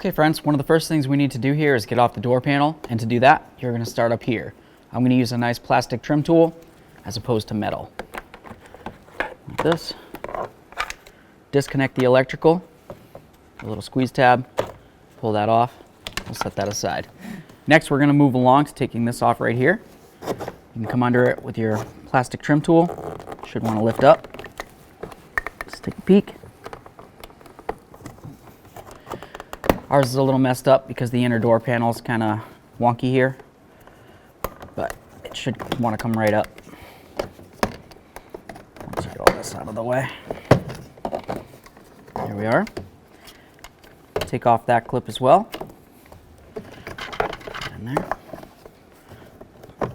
Okay friends, one of the first things we need to do here is get off the door panel, and to do that, you're going to start up here. I'm going to use a nice plastic trim tool as opposed to metal. Like this. Disconnect the electrical, a little squeeze tab, pull that off, we'll set that aside. Next we're going to move along to taking this off right here. You can come under it with your plastic trim tool, should want to lift up. Let's take a peek. Ours is a little messed up because the inner door panel is kind of wonky here, but it should want to come right up. Let's get all this out of the way. There we are. Take off that clip as well. In there. Go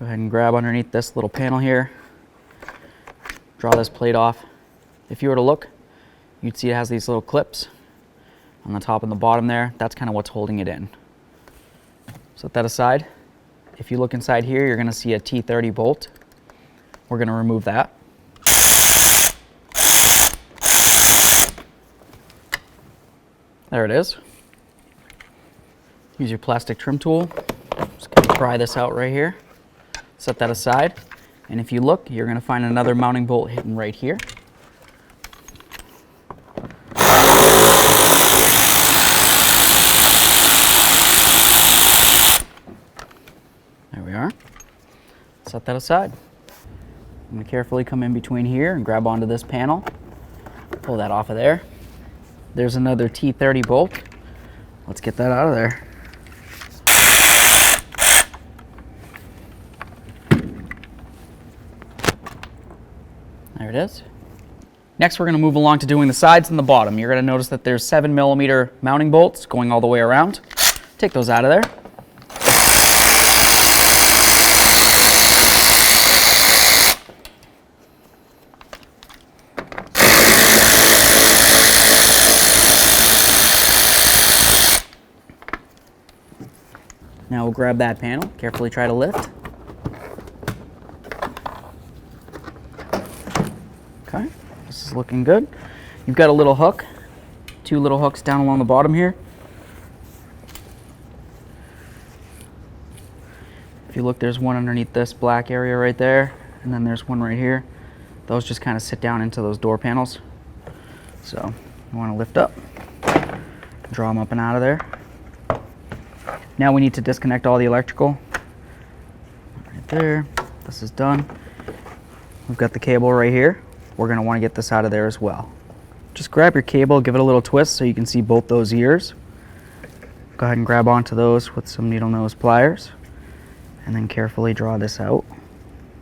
ahead and grab underneath this little panel here. Draw this plate off. If you were to look, you'd see it has these little clips on the top and the bottom there. That's kind of what's holding it in. Set that aside. If you look inside here, you're going to see a T30 bolt. We're going to remove that. There it is. Use your plastic trim tool. Just going to pry this out right here. Set that aside. And if you look, you're going to find another mounting bolt hidden right here. There we are. Set that aside. I'm going to carefully come in between here and grab onto this panel. Pull that off of there. There's another T30 bolt. Let's get that out of there. There it is. Next we're going to move along to doing the sides and the bottom. You're going to notice that there's 7mm mounting bolts going all the way around. Take those out of there. Now we'll grab that panel, carefully try to lift. Okay, this is looking good. You've got a little hook, 2 little hooks down along the bottom here. If you look, there's one underneath this black area right there, and then there's one right here. Those just kind of sit down into those door panels. So you want to lift up, draw them up and out of there. Now we need to disconnect all the electrical. Right there, this is done. We've got the cable right here. We're going to want to get this out of there as well. Just grab your cable, give it a little twist so you can see both those ears. Go ahead and grab onto those with some needle nose pliers, and then carefully draw this out.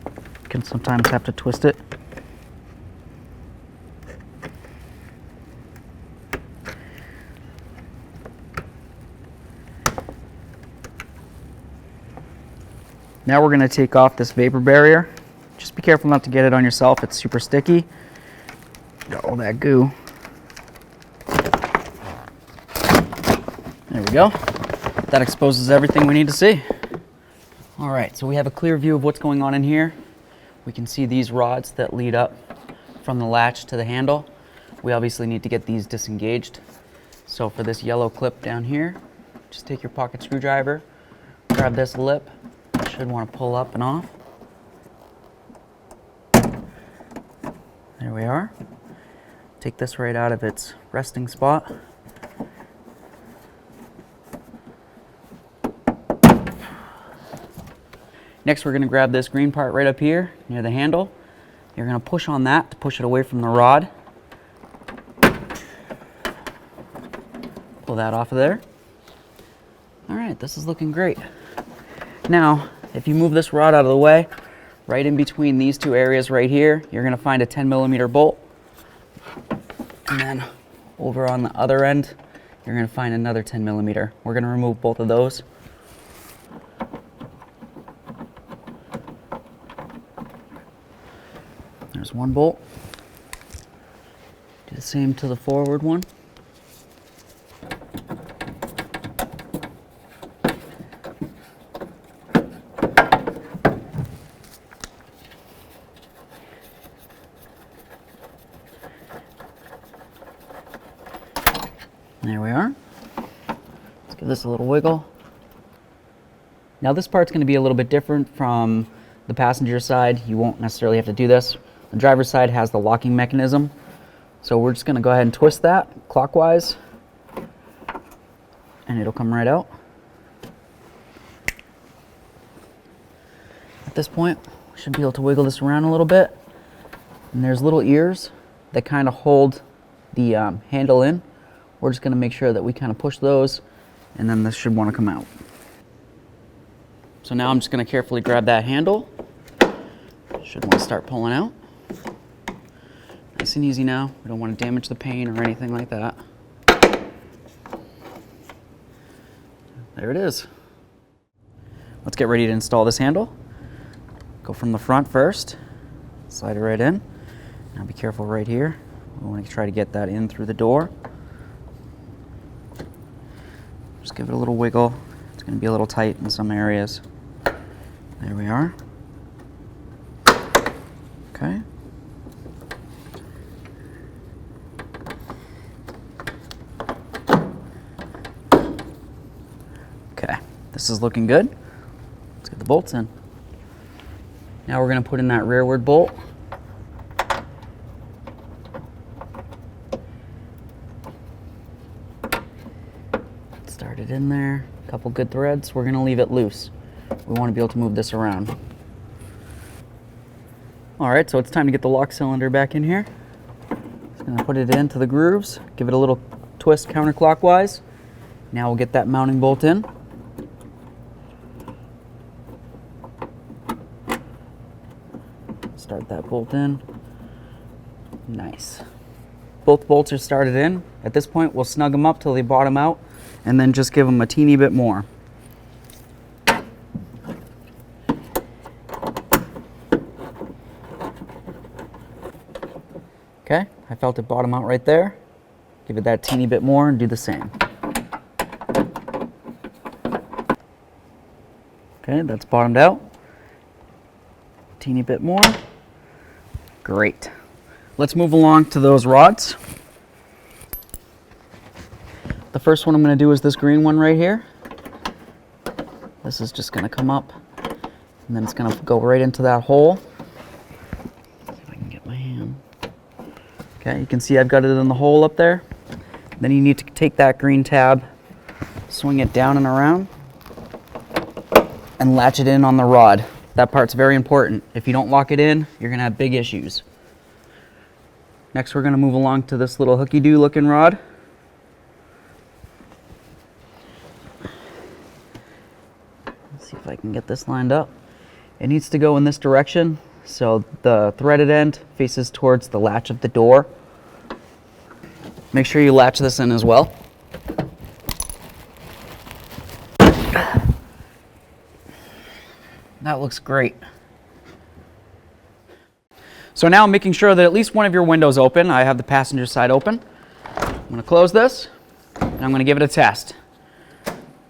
You can sometimes have to twist it. Now we're going to take off this vapor barrier. Just be careful not to get it on yourself. It's super sticky. Got all that goo. There we go. That exposes everything we need to see. All right, so we have a clear view of what's going on in here. We can see these rods that lead up from the latch to the handle. We obviously need to get these disengaged. So for this yellow clip down here, just take your pocket screwdriver, grab this lip. Should want to pull up and off. There we are. Take this right out of its resting spot. Next we're going to grab this green part right up here near the handle. You're going to push on that to push it away from the rod. Pull that off of there. All right, this is looking great. Now, if you move this rod out of the way, right in between these 2 areas right here, you're going to find a 10mm bolt. And then over on the other end, you're going to find another 10mm. We're going to remove both of those. There's one bolt. Do the same to the forward one. this a little wiggle. Now this part's going to be a little bit different from the passenger side. You won't necessarily have to do this. The driver's side has the locking mechanism. So we're just going to go ahead and twist that clockwise, and it'll come right out. At this point, we should be able to wiggle this around a little bit. And there's little ears that kind of hold the handle in. We're just going to make sure that we kind of push those, and then this should want to come out. So now I'm just going to carefully grab that handle. Should want to start pulling out. Nice and easy now. We don't want to damage the paint or anything like that. There it is. Let's get ready to install this handle. Go from the front first. Slide it right in. Now be careful right here. We want to try to get that in through the door. Just give it a little wiggle. It's going to be a little tight in some areas. There we are. Okay. Okay, this is looking good. Let's get the bolts in. Now we're going to put in that rearward bolt. Start it in there. A couple good threads. We're going to leave it loose. We want to be able to move this around. Alright, so it's time to get the lock cylinder back in here. Just going to put it into the grooves, give it a little twist counterclockwise. Now we'll get that mounting bolt in. Start that bolt in. Nice. Both bolts are started in. At this point, we'll snug them up till they bottom out, and then just give them a teeny bit more. Okay, I felt it bottom out right there. Give it that teeny bit more and do the same. Okay, that's bottomed out. Teeny bit more. Great. Let's move along to those rods. The first one I'm going to do is this green one right here. This is just going to come up, and then it's going to go right into that hole. See if I can get my hand. Okay, you can see I've got it in the hole up there. Then you need to take that green tab, swing it down and around, and latch it in on the rod. That part's very important. If you don't lock it in, you're going to have big issues. Next, we're going to move along to this little hooky-doo looking rod. Let's see if I can get this lined up. It needs to go in this direction, so the threaded end faces towards the latch of the door. Make sure you latch this in as well. That looks great. So now I'm making sure that at least one of your windows open. I have the passenger side open. I'm going to close this, and I'm going to give it a test.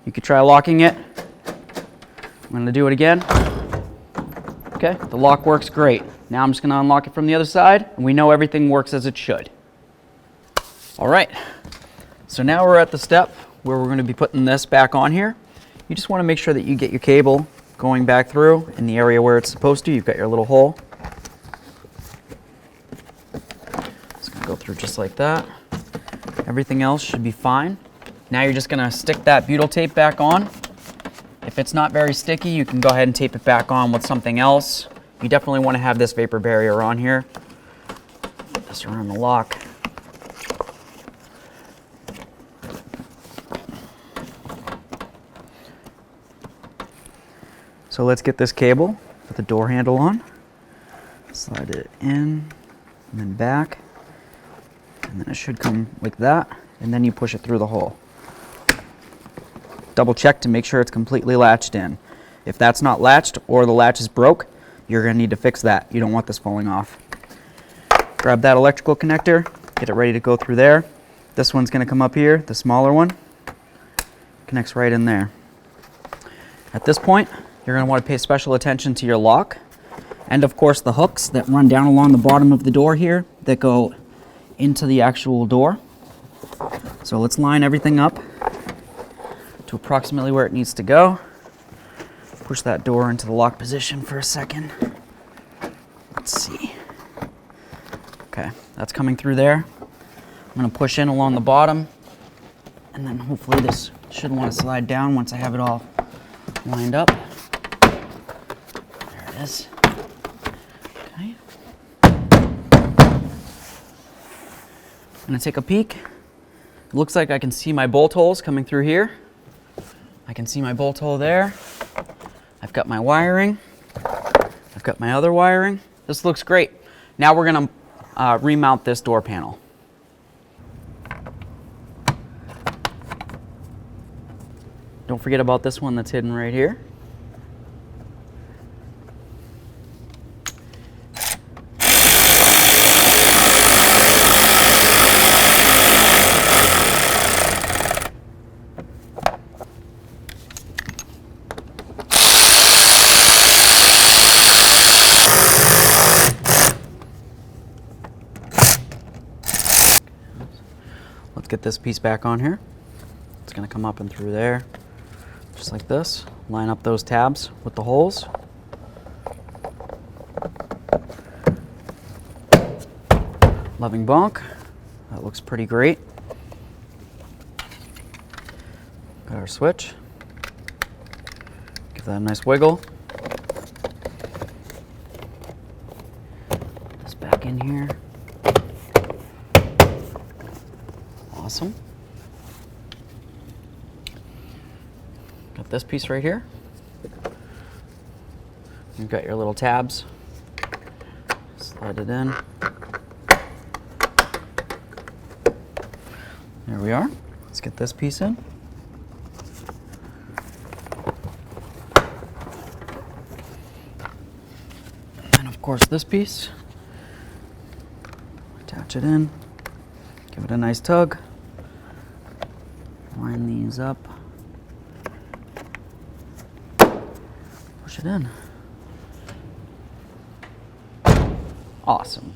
You could try locking it. I'm going to do it again. Okay, the lock works great. Now I'm just going to unlock it from the other side, and we know everything works as it should. All right, so now we're at the step where we're going to be putting this back on here. You just want to make sure that you get your cable going back through in the area where it's supposed to. You've got your little hole. It's going to go through just like that. Everything else should be fine. Now you're just going to stick that butyl tape back on. If it's not very sticky, you can go ahead and tape it back on with something else. You definitely want to have this vapor barrier on here. Put this around the lock. So let's get this cable, put the door handle on, slide it in, and then back, and then it should come like that, and then you push it through the hole. Double check to make sure it's completely latched in. If that's not latched or the latch is broke, you're going to need to fix that. You don't want this falling off. Grab that electrical connector, get it ready to go through there. This one's going to come up here, the smaller one, connects right in there. At this point, you're going to want to pay special attention to your lock, and of course the hooks that run down along the bottom of the door here that go into the actual door. So let's line everything up to approximately where it needs to go. Push that door into the lock position for a second. Let's see. Okay, that's coming through there. I'm gonna push in along the bottom, and then hopefully this shouldn't want to slide down once I have it all lined up. There it is. Okay. I'm gonna take a peek. It looks like I can see my bolt holes coming through here. I can see my bolt hole there. I've got my wiring. I've got my other wiring. This looks great. Now we're gonna remount this door panel. Don't forget about this one that's hidden right here. Let's get this piece back on here. It's gonna come up and through there, just like this. Line up those tabs with the holes. Loving bonk. That looks pretty great. Got our switch. Give that a nice wiggle. This back in here. Awesome. Got this piece right here. You've got your little tabs. Slide it in. There we are. Let's get this piece in. And of course this piece. Attach it in. Give it a nice tug. Line these up. Push it in. Awesome.